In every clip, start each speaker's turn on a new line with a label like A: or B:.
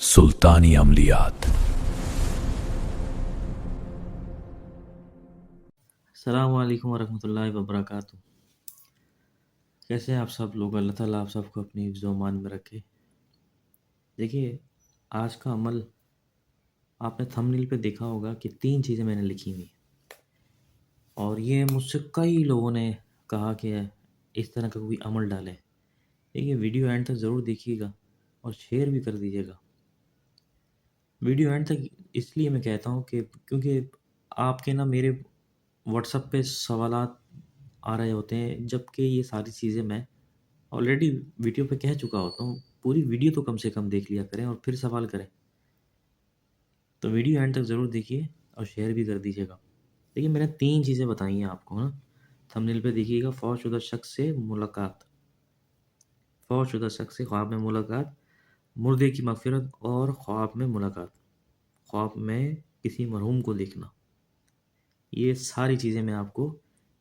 A: सुल्तानी अमलियात।
B: अस्सलाम वालेकुम वरहमतुल्लाहि वबरकातुहू। कैसे हैं आप सब लोग? अल्लाह ताला आप सबको अपनी हिफ्ज़ व अमान में रखे। देखिए, आज का अमल आपने थंबनेल पे देखा होगा कि 3 चीज़ें मैंने लिखी हुई हैं और ये मुझसे कई लोगों ने कहा कि इस तरह का कोई अमल डालें। देखिए, वीडियो एंड तक ज़रूर देखिएगा और शेयर भी कर दीजिएगा। वीडियो एंड तक इसलिए मैं कहता हूँ कि क्योंकि आपके ना मेरे व्हाट्सएप पे सवालात आ रहे होते हैं, जबकि ये सारी चीज़ें मैं ऑलरेडी वीडियो पे कह चुका होता हूँ। पूरी वीडियो तो कम से कम देख लिया करें और फिर सवाल करें। तो वीडियो एंड तक ज़रूर देखिए और शेयर भी कर दीजिएगा। देखिए, मैंने 3 चीज़ें बताई हैं आपको ना, थंबनेल पे देखिएगा। फ़ौजशुदा शख्स से मुलाकात, फ़ौजशुदा शख्स से ख्वाब में मुलाकात, मुर्दे की मग़फ़िरत और ख्वाब में मुलाकात, ख्वाब में किसी मरहूम को देखना। ये सारी चीज़ें मैं आपको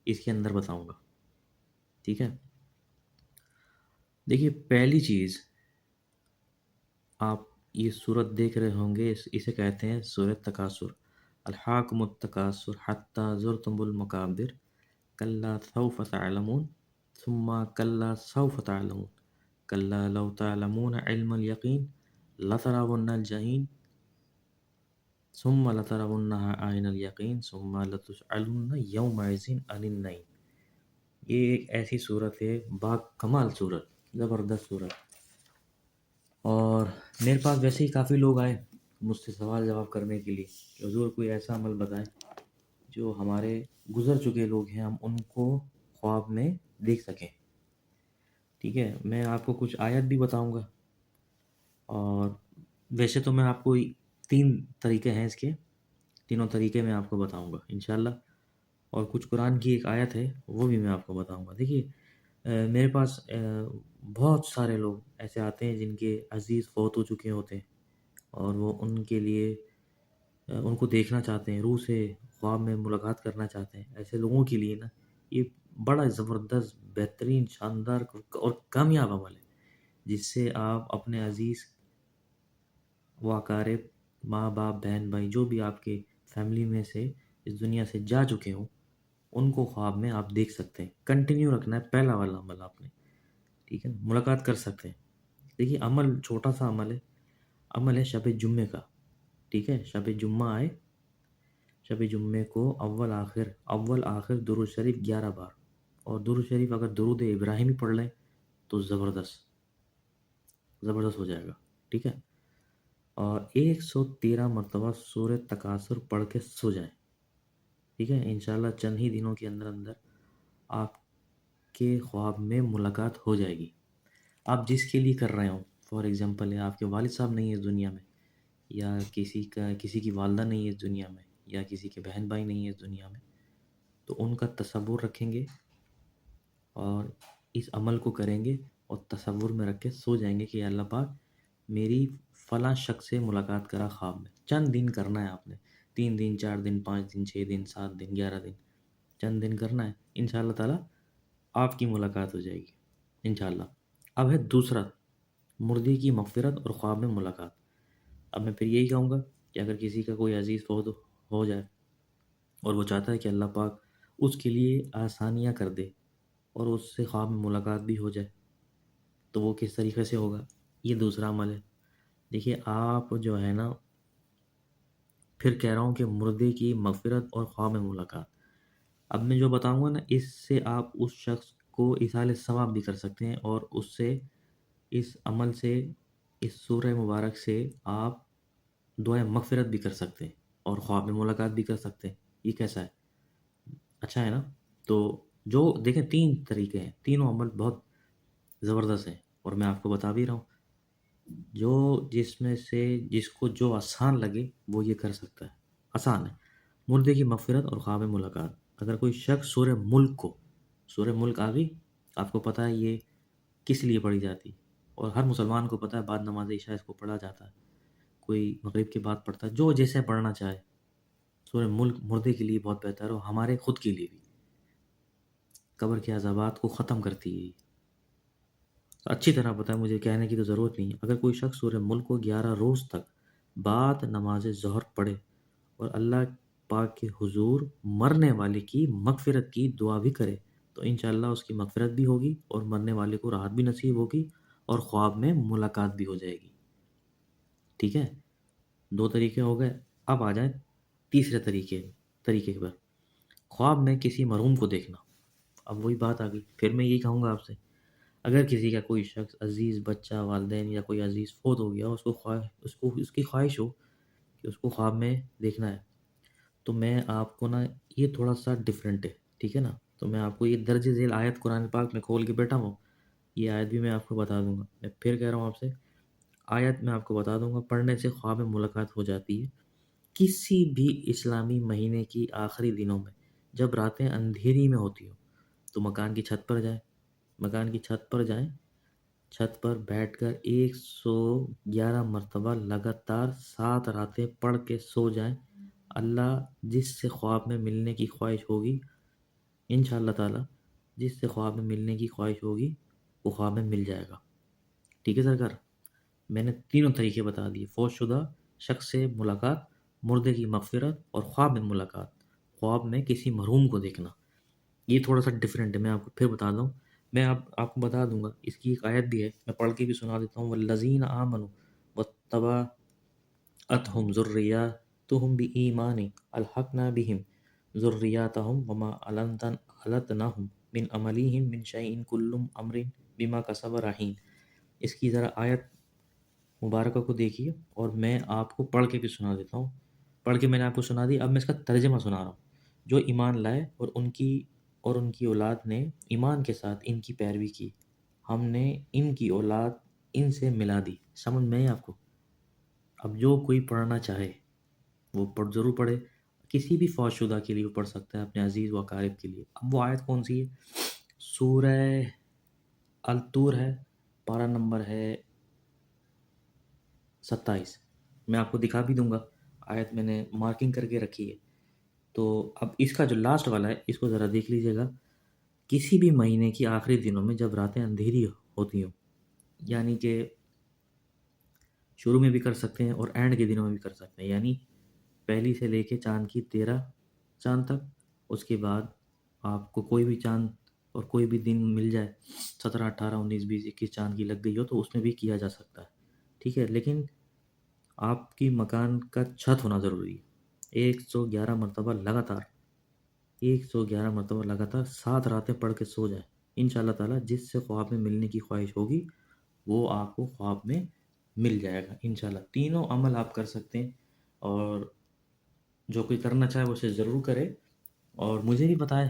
B: इसके अंदर बताऊँगा, ठीक है? देखिए, पहली चीज़, आप ये सूरत देख रहे होंगे, इसे कहते हैं सूरत तकासुर। अल्हाकुमुत तकासुर हत्ता ज़ुरतुमुल मकाबिर कल्ला सौफ तअलमून सुम्मा कल्ला सौफ तअलमून कल्ला लौ तअलमून इल्मल यकीन लतरवुन्नल जहीम सुम्मा लतरवुन्नहा आइनल यकीन सुम्मा लतुसअलुन्न यौमइज़िन अनिन नईम। ये एक ऐसी सूरत है, बाकमाल सूरत, ज़बरदस्त सूरत। और मेरे पास वैसे ही काफ़ी लोग आए मुझसे सवाल जवाब करने के लिए कि हुज़ूर कोई ऐसा अमल बताएं जो हमारे गुज़र चुके लोग हैं, हम उनको ख्वाब में देख सकें। ठीक है, मैं आपको कुछ आयत भी बताऊंगा और वैसे तो मैं आपको 3 तरीके हैं इसके, तीनों तरीके मैं आपको बताऊंगा इंशाल्लाह। और कुछ कुरान की एक आयत है, वो भी मैं आपको बताऊंगा। देखिए, मेरे पास बहुत सारे लोग ऐसे आते हैं जिनके अज़ीज़ फ़ौत हो चुके होते हैं और वो उनके लिए उनको देखना चाहते हैं, रूह से ख्वाब में मुलाकात करना चाहते हैं। ऐसे लोगों के लिए ना ये बड़ा ज़बरदस्त, बेहतरीन, शानदार और कामयाब अमल है, जिससे आप अपने अज़ीज़ व अक़ारिब, माँ-बाप, बहन-भाई, जो भी आपके फ़ैमिली में से इस दुनिया से जा चुके हों, उनको ख्वाब में आप देख सकते हैं। कंटिन्यू रखना है पहला वाला अमल आपने, ठीक है? मुलाकात कर सकते हैं। देखिए, अमल छोटा-सा अमल है शब जुम्मे का, ठीक है? शब जुम्मा आए, शब जुम्मे को अव्वल आखिर दुरूद शरीफ 11 बार, और दुरूद शरीफ अगर दुरूद इब्राहिमी पढ़ लें तो ज़बरदस्त हो जाएगा, ठीक है? और 113 मरतबा सूरत तकासुर पढ़ के सो जाएं, ठीक है? इंशाल्लाह चंद ही दिनों के अंदर अंदर आपके ख्वाब में मुलाकात हो जाएगी। आप जिसके लिए कर रहे हो, फॉर एग्ज़ाम्पल है आपके वालिद साहब नहीं है इस दुनिया में, या किसी की वालदा नहीं है इस दुनिया में, या किसी के बहन भाई नहीं है इस दुनिया में, तो उनका तसव्वुर रखेंगे और इस अमल को करेंगे और तसव्वुर में रख के सो जाएंगे कि अल्लाह पाक मेरी फ़लाँ शख्स से मुलाकात करा ख्वाब में। चंद दिन करना है आपने, 3 दिन, 4 दिन, 5 दिन, 6 दिन, 7 दिन, 11 दिन, चंद दिन करना है। इंशाअल्लाह ताला आपकी मुलाकात हो जाएगी, इंशाअल्लाह। अब है दूसरा, मुर्दे की मग़फ़िरत और ख्वाब में मुलाकात। अब मैं फिर यही कहूँगा कि अगर किसी का कोई अज़ीज़ फ़ौत हो जाए और वो चाहता है कि अल्लाह पाक उसके लिए आसानियाँ कर दे और उससे ख्वाब में मुलाकात भी हो जाए, तो वो किस तरीके से होगा? ये दूसरा अमल है। देखिए, आप जो है ना, फिर कह रहा हूँ कि मुर्दे की मग़फ़िरत और ख्वाब में मुलाकात। अब मैं जो बताऊँगा ना, इससे आप उस शख्स को इसाले सवाब भी कर सकते हैं और उससे, इस अमल से, इस सूरह मुबारक से आप दुआए मग़फ़िरत भी कर सकते हैं और ख्वाब में मुलाकात भी कर सकते हैं। ये कैसा है? अच्छा है ना? तो जो देखें, 3 तरीके हैं, तीनों अमल बहुत ज़बरदस्त हैं और मैं आपको बता भी रहा हूँ। जो जिसमें से जिसको जो आसान लगे वो ये कर सकता है। आसान है। मुर्दे की मग़फ़िरत और ख्वाब में मुलाकात। अगर कोई शख्स सूरह मुल्क आ गई, आपको पता है ये किस लिए पढ़ी जाती है और हर मुसलमान को पता है, बाद नमाज़ इशा इसको पढ़ा जाता है। कोई मगरिब के बाद पढ़ता है, जो जैसे पढ़ना चाहे। सूरह मुल्क मुर्दे के लिए बहुत बेहतर है और हमारे खुद के लिए भी। कब्र के अज़ाबात को ख़त्म करती है ये। اچھی طرح پتہ ہے، مجھے کہنے کی تو ضرورت نہیں ہے۔ اگر کوئی شخص سورہ ملک کو 11 روز تک بعد نماز ظہر پڑھے اور اللہ پاک کے حضور مرنے والے کی مغفرت کی دعا بھی کرے تو انشاءاللہ اس کی مغفرت بھی ہوگی اور مرنے والے کو راحت بھی نصیب ہوگی اور خواب میں ملاقات بھی ہو جائے گی۔ ٹھیک ہے، 2 طریقے ہو گئے۔ اب آ جائیں تیسرے طریقے پر، خواب میں کسی مرحوم کو دیکھنا۔ اب وہی بات آ گئی، پھر میں یہی کہوں گا آپ سے، اگر کسی کا کوئی شخص عزیز بچہ، والدین یا کوئی عزیز فوت ہو گیا، اس کی خواہش ہو کہ اس کو خواب میں دیکھنا ہے، تو میں آپ کو نا، یہ تھوڑا سا ڈفرینٹ ہے، ٹھیک ہے نا، تو میں آپ کو یہ درج ذیل آیت قرآن پاک میں کھول کے بیٹھا ہوں، یہ آیت بھی میں آپ کو بتا دوں گا۔ میں پھر کہہ رہا ہوں آپ سے، آیت میں آپ کو بتا دوں گا، پڑھنے سے خواب میں ملاقات ہو جاتی ہے۔ کسی بھی اسلامی مہینے کی آخری دنوں میں جب راتیں اندھیری میں ہوتی ہوں تو مکان کی چھت پر جائیں، چھت پر بیٹھ کر 111 مرتبہ لگاتار 7 راتیں پڑھ کے سو جائیں۔ اللہ جس سے خواب میں ملنے کی خواہش ہوگی، انشاءاللہ تعالی جس سے خواب میں ملنے کی خواہش ہوگی وہ خواب میں مل جائے گا۔ ٹھیک ہے سرکار، میں نے تینوں طریقے بتا دیے، فوت شدہ شخص سے ملاقات، مردے کی مغفرت اور خواب میں ملاقات، خواب میں کسی مرحوم کو دیکھنا۔ یہ تھوڑا سا ڈفرینٹ ہے، میں آپ کو پھر بتا دوں، میں آپ کو بتا دوں گا، اس کی ایک آیت بھی ہے، میں پڑھ کے بھی سنا دیتا ہوں۔ والذین آمنوا واتبعتهم ذریاتهم بإیمان الحقنا بهم ذریاتهم وما علتناهم من عملهم من شیء کل امر بما کسب رہین۔ اس کی ذرا آیت مبارکہ کو دیکھیے اور میں آپ کو پڑھ کے بھی سنا دیتا ہوں۔ پڑھ کے میں نے آپ کو سنا دی، اب میں اس کا ترجمہ سنا رہا ہوں۔ جو ایمان لائے اور ان کی اولاد نے ایمان کے ساتھ ان کی پیروی کی، ہم نے ان کی اولاد ان سے ملا دی۔ سمجھ میں آئی آپ کو؟ اب جو کوئی پڑھنا چاہے وہ ضرور پڑھے، کسی بھی فوت شدہ کے لیے وہ پڑھ سکتا ہے، اپنے عزیز و اقارب کے لیے۔ اب وہ آیت کون سی ہے؟ سورہ الطور ہے، پارہ نمبر ہے 27۔ میں آپ کو دکھا بھی دوں گا، آیت میں نے مارکنگ کر کے رکھی ہے۔ تو اب اس کا جو لاسٹ والا ہے اس کو ذرا دیکھ لیجئے گا۔ کسی بھی مہینے کی آخری دنوں میں جب راتیں اندھیری ہوتی ہوں، یعنی کہ شروع میں بھی کر سکتے ہیں اور اینڈ کے دنوں میں بھی کر سکتے ہیں، یعنی پہلی سے لے کے چاند کی 13 چاند تک، اس کے بعد آپ کو کوئی بھی چاند اور کوئی بھی دن مل جائے، 17 18 19 20 21 چاند کی لگ گئی ہو تو اس میں بھی کیا جا سکتا ہے، ٹھیک ہے، لیکن آپ کی مکان کا چھت ہونا ضروری ہے۔ 111 مرتبہ لگاتار 7 راتیں پڑھ کے سو جائیں، انشاءاللہ تعالیٰ جس سے خواب میں ملنے کی خواہش ہوگی وہ آپ کو خواب میں مل جائے گا انشاءاللہ۔ تینوں عمل آپ کر سکتے ہیں، اور جو کوئی کرنا چاہے وہ اسے ضرور کرے، اور مجھے بھی بتائے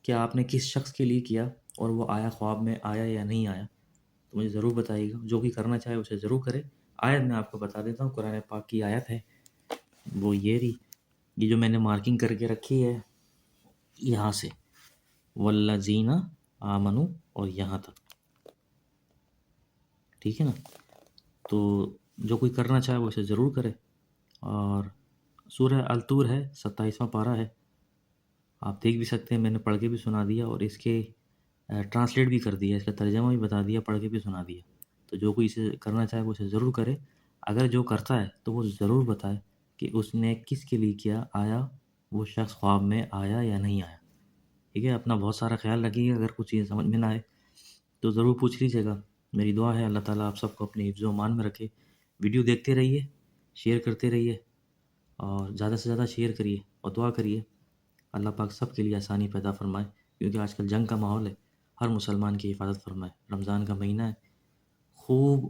B: کہ آپ نے کس شخص کے لیے کیا اور وہ آیا، خواب میں آیا یا نہیں آیا، تو مجھے ضرور بتائیے گا۔ جو کوئی کرنا چاہے اسے ضرور کرے۔ آیت میں آپ کو بتا دیتا ہوں، قرآن پاک کی آیت ہے وہ یہ رہی، یہ جو میں نے مارکنگ کر کے رکھی ہے یہاں سے، والذین آمنوا اور یہاں تک، ٹھیک ہے نا۔ تو جو کوئی کرنا چاہے وہ اسے ضرور کرے۔ اور سورہ الطور ہے، 27واں پارہ ہے، آپ دیکھ بھی سکتے ہیں، میں نے پڑھ کے بھی سنا دیا اور اس کے ٹرانسلیٹ بھی کر دیا، اس کا ترجمہ بھی بتا دیا، پڑھ کے بھی سنا دیا۔ تو جو کوئی اسے کرنا چاہے وہ اسے ضرور کرے۔ اگر جو کرتا ہے تو وہ ضرور بتائے کہ اس نے کس کے لیے کیا، آیا وہ شخص خواب میں آیا یا نہیں آیا، ٹھیک ہے۔ اپنا بہت سارا خیال رکھیے گا، اگر کچھ چیز سمجھ میں نہ آئے تو ضرور پوچھ لیجیے گا۔ میری دعا ہے اللہ تعالیٰ آپ سب کو اپنے حفظ و امان میں رکھے۔ ویڈیو دیکھتے رہیے، شیئر کرتے رہیے، اور زیادہ سے زیادہ شیئر کریے اور دعا کریے اللہ پاک سب کے لیے آسانی پیدا فرمائے، کیونکہ آج کل جنگ کا ماحول ہے، ہر مسلمان کی حفاظت فرمائے۔ رمضان کا مہینہ ہے، خوب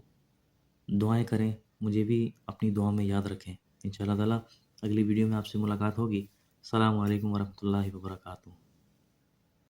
B: دعائیں کریں، مجھے بھی اپنی دعا میں یاد رکھیں۔ انشاءاللہ تعالیٰ اگلی ویڈیو میں آپ سے ملاقات ہوگی۔ السلام علیکم ورحمۃ اللہ وبرکاتہ۔